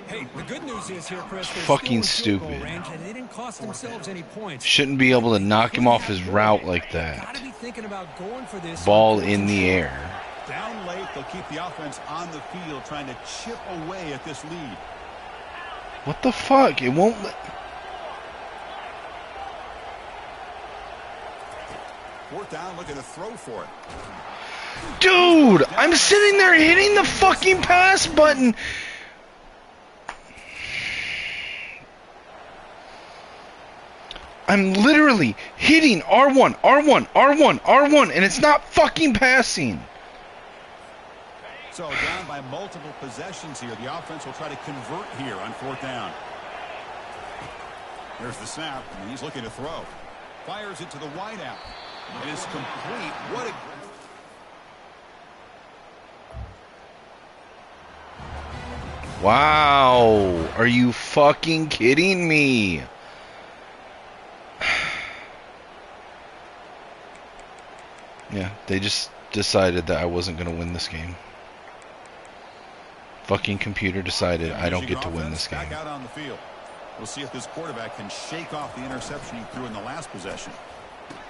Hey, the good news is here, Chris, fucking stupid. Range, and they didn't cost themselves any points. Shouldn't be able to knock him off his route like that. Gotta be thinking about going for this. Ball in the air. Down late, they'll keep the offense on the field trying to chip away at this lead. What the fuck? It won't let... 4th down, looking to throw for it. Dude, I'm sitting there hitting the fucking pass button. I'm literally hitting R1, R1, R1, R1, and it's not fucking passing. So down by multiple possessions here. The offense will try to convert here on 4th down. There's the snap, and he's looking to throw. Fires it to the wideout. It is complete. What a... Wow. Are you fucking kidding me? Yeah, they just decided that I wasn't going to win this game. Fucking computer decided I don't get to win this game. Back out on the field. We'll see if this quarterback can shake off the interception he threw in the last possession.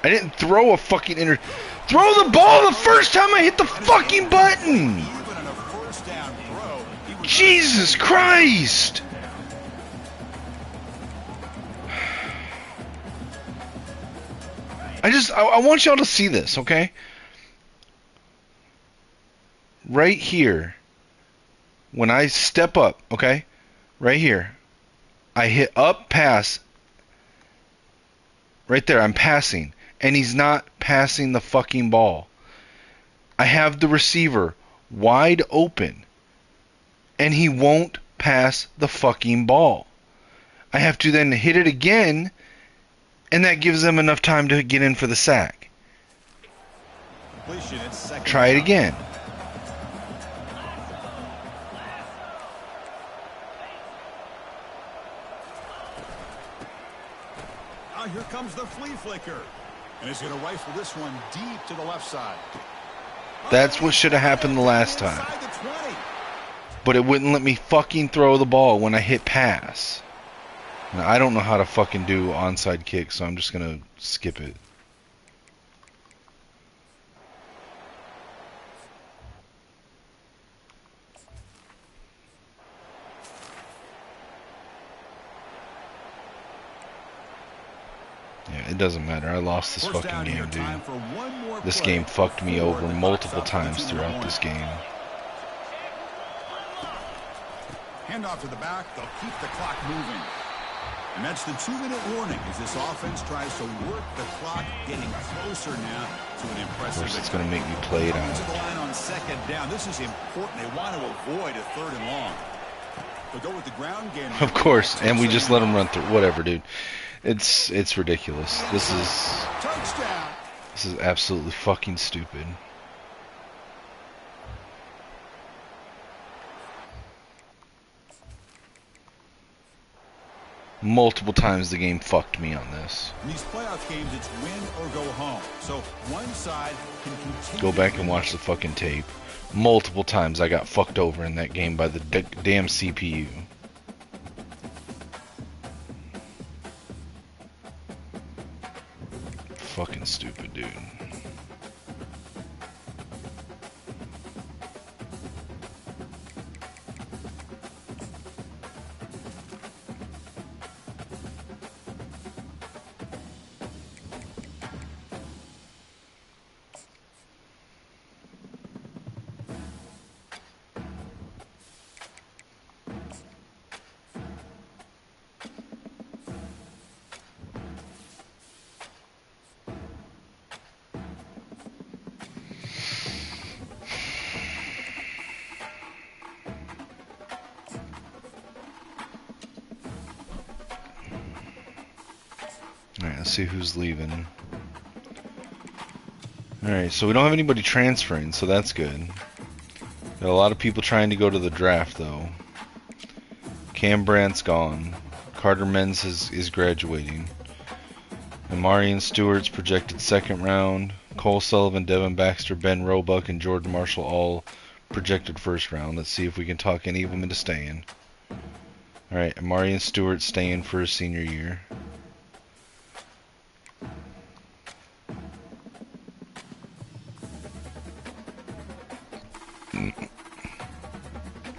I didn't throw a fucking throw the ball the first time I hit the fucking button. Even on a 1st down throw, Jesus Christ. I want y'all to see this, okay? Right here. when I step up, okay, right here, I hit up, pass, right there, I'm passing, and he's not passing the fucking ball. I have the receiver wide open, and he won't pass the fucking ball. I have to then hit it again, and that gives them enough time to get in for the sack. Try it again. Now here comes the flea flicker. And he's going to rifle this one deep to the left side. That's what should have happened the last time. But it wouldn't let me fucking throw the ball when I hit pass. Now, I don't know how to fucking do onside kick, so I'm just going to skip it. Yeah, it doesn't matter. I lost this fucking game, dude. This game fucked me over multiple times throughout this game. Hand off to the back. They'll keep the clock moving. And that's the 2-minute warning as this offense tries to work the clock, getting closer now to an impressive. Of course, it's going to make me play it out. To the line on second down. This is important. They want to avoid a 3rd and long. They'll go with the ground game. Of course, and we just let them run through. Whatever, dude. It's ridiculous. This is absolutely fucking stupid. Multiple times the game fucked me on this. In these playoff games, it's win or go home. So one side can continue. Go back and watch the fucking tape. Multiple times I got fucked over in that game by the damn CPU. Fucking stupid, dude. Alright, let's see who's leaving. Alright, so we don't have anybody transferring, so that's good. Got a lot of people trying to go to the draft, though. Cam Brandt's gone. Carter Menz is graduating. Amarian Stewart's projected 2nd round. Cole Sullivan, Devin Baxter, Ben Roebuck, and Jordan Marshall all projected 1st round. Let's see if we can talk any of them into staying. Alright, Amarian Stewart staying for his senior year.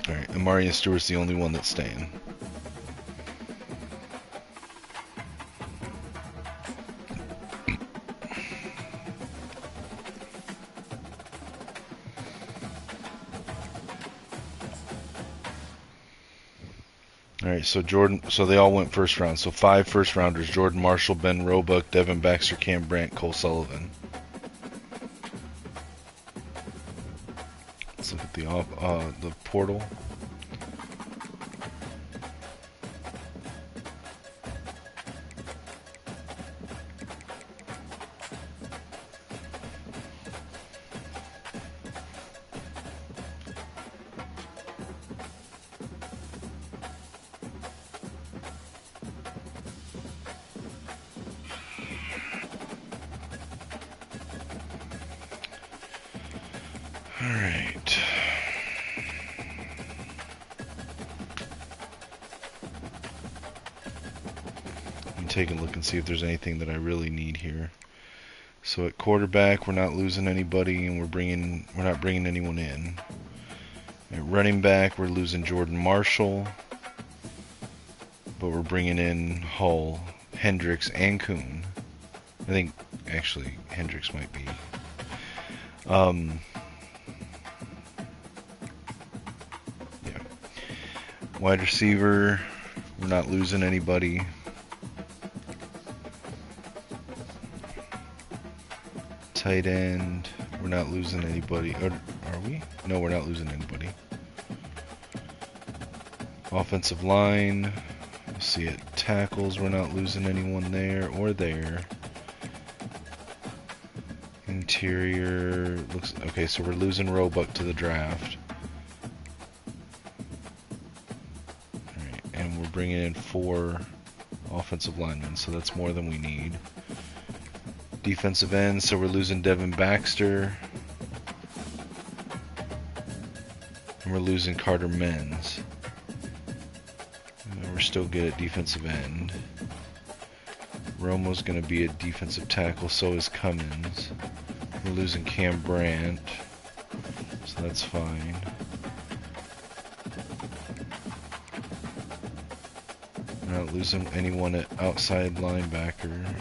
Alright, Amarian Stewart's the only one that's staying. Alright, so they all went 1st round. So 5 1st rounders: Jordan Marshall, Ben Roebuck, Devin Baxter, Cam Brandt, Cole Sullivan. Let's look at the portal. Alright. Let me take a look and see if there's anything that I really need here. So at quarterback, we're not losing anybody, and we're not bringing anyone in. At running back, we're losing Jordan Marshall, but we're bringing in Hull, Hendricks, and Kuhn. I think actually Hendricks might be. Yeah. Wide receiver, we're not losing anybody. Tight end, we're not losing anybody. Or are we? No, we're not losing anybody. Offensive line, let's see it. Tackles, we're not losing anyone there or there. Interior, looks okay, so we're losing Roebuck to the draft. Alright, and we're bringing in 4 offensive linemen, so that's more than we need. Defensive end, so we're losing Devin Baxter. And we're losing Carter Menz. And we're still good at defensive end. Romo's going to be a defensive tackle, so is Cummins. We're losing Cam Brandt, so that's fine. We're not losing anyone at outside linebacker.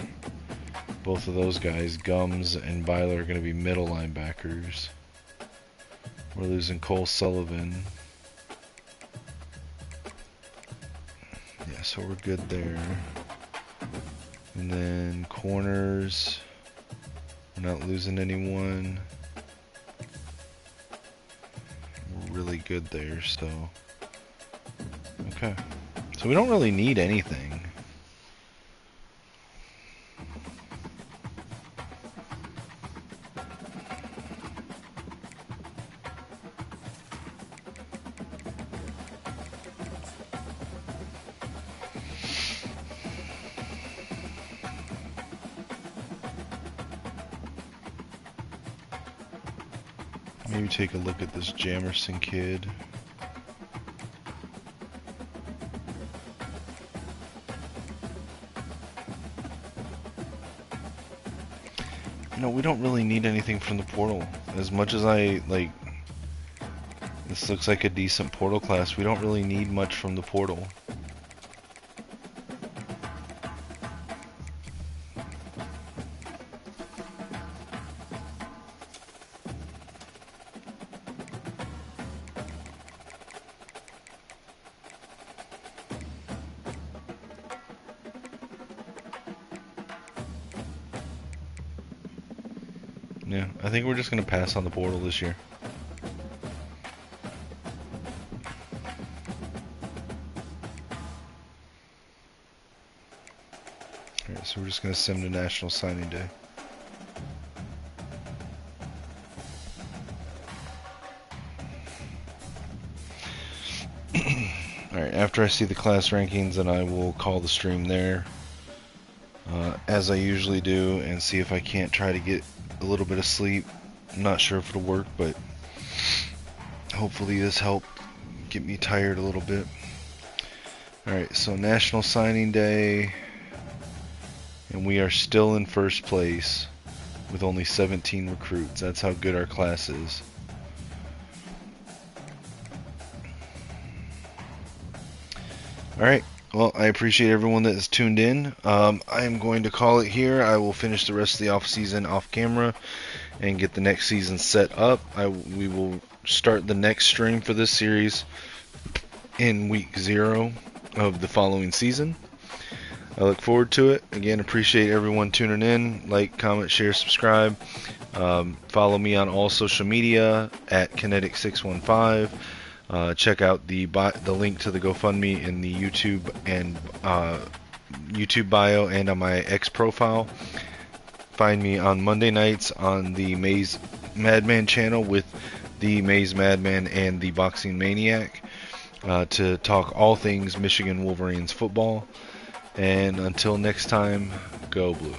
Both of those guys, Gums and Byler, are going to be middle linebackers. We're losing Cole Sullivan. Yeah, so we're good there. And then corners, we're not losing anyone. We're really good there, so. Okay. So we don't really need anything. Maybe take a look at this Jamerson kid. You know, we don't really need anything from the portal. As much as I, like, this looks like a decent portal class, we don't really need much from the portal. Yeah, I think we're just going to pass on the portal this year. Alright, so we're just going to send to National Signing Day. Alright, after I see the class rankings, then I will call the stream there, as I usually do, and see if I can't try to get a little bit of sleep. I'm not sure if it'll work, but hopefully this helped get me tired a little bit. Alright, so National Signing Day, and we are still in first place with only 17 recruits. That's how good our class is. Alright, well, I appreciate everyone that has tuned in. I am going to call it here. I will finish the rest of the off season off camera and get the next season set up. We will start the next stream for this series in week 0 of the following season. I look forward to it. Again, appreciate everyone tuning in. Like, comment, share, subscribe. Follow me on all social media at Kinetic615. Check out the link to the GoFundMe in the YouTube and YouTube bio and on my X profile. Find me on Monday nights on the Maze Madman channel with the Maze Madman and the Boxing Maniac to talk all things Michigan Wolverines football. And until next time, go Blue.